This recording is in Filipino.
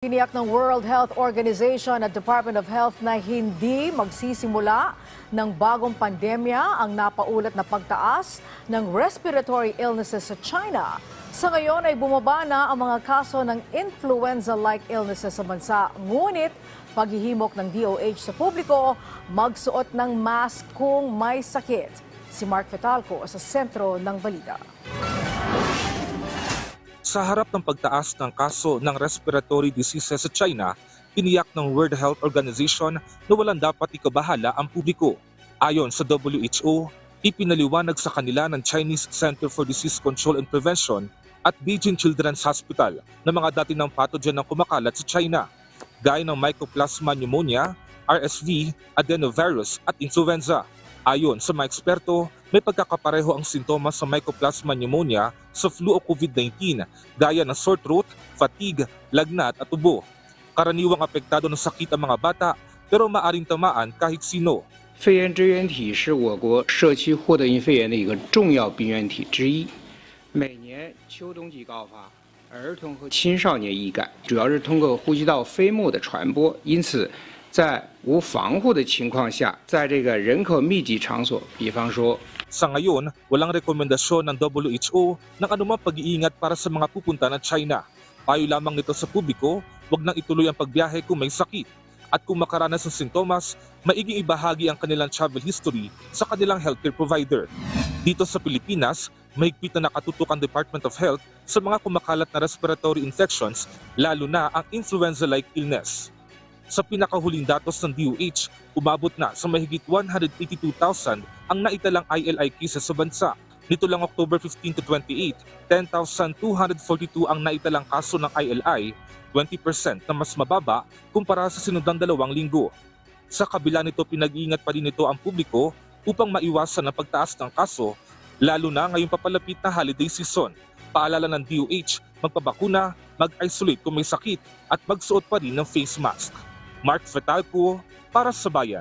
Tiniyak ng World Health Organization at Department of Health na hindi magsisimula ng bagong pandemya ang napaulat na pagtaas ng respiratory illnesses sa China. Sa ngayon ay bumaba na ang mga kaso ng influenza-like illnesses sa bansa. Ngunit paghihimok ng DOH sa publiko, magsuot ng mask kung may sakit. Si Mark Fetalco sa sentro ng balita. Sa harap ng pagtaas ng kaso ng respiratory diseases sa China, tiniyak ng World Health Organization na walang dapat ikabahala ang publiko. Ayon sa WHO, ipinaliwanag sa kanila ng Chinese Center for Disease Control and Prevention at Beijing Children's Hospital na mga dati ng pathogen ng kumakalat sa China, gaya ng Mycoplasma pneumonia, RSV, adenovirus at influenza. Ayon sa mga eksperto, may pagkakapareho ang sintomas sa Mycoplasma pneumonia sa flu o COVID-19 gaya ng sore throat, fatigue, lagnat at ubo. Karaniwang apektado ng sakit ang mga bata pero maaring tamaan kahit sino. 肺炎支原体是我国社区获得性肺炎的一个重要病原体之一，每年秋冬季高发，儿童和青少年易感，主要是通过呼吸道飞沫的传播，因此在无防护的情况下，在这个人口密集场所，比方说 Sa ngayon, walang rekomendasyon ng WHO ng anumang pag-iingat para sa mga pupunta ng China. Payo lamang nito sa publiko, wag nang ituloy ang pagbiyahe kung may sakit. At kung makaranas ng sintomas, maiging ibahagi ang kanilang travel history sa kanilang healthcare provider. Dito sa Pilipinas, mahigpit na nakatutok ang Department of Health sa mga kumakalat na respiratory infections, lalo na ang influenza-like illness. Sa pinakahuling datos ng DOH, umabot na sa mahigit 182,000 ang naitalang ILI cases sa bansa. Nito lang October 15 to 28, 10,242 ang naitalang kaso ng ILI, 20% na mas mababa kumpara sa sinundang 2 linggo. Sa kabila nito, pinag-iingat pa rin ito ang publiko upang maiwasan ang pagtaas ng kaso, lalo na ngayong papalapit na holiday season. Paalala ng DOH, magpabakuna, mag-isolate kung may sakit at magsuot pa rin ng face mask. Mark Fetalco para sa Bayan.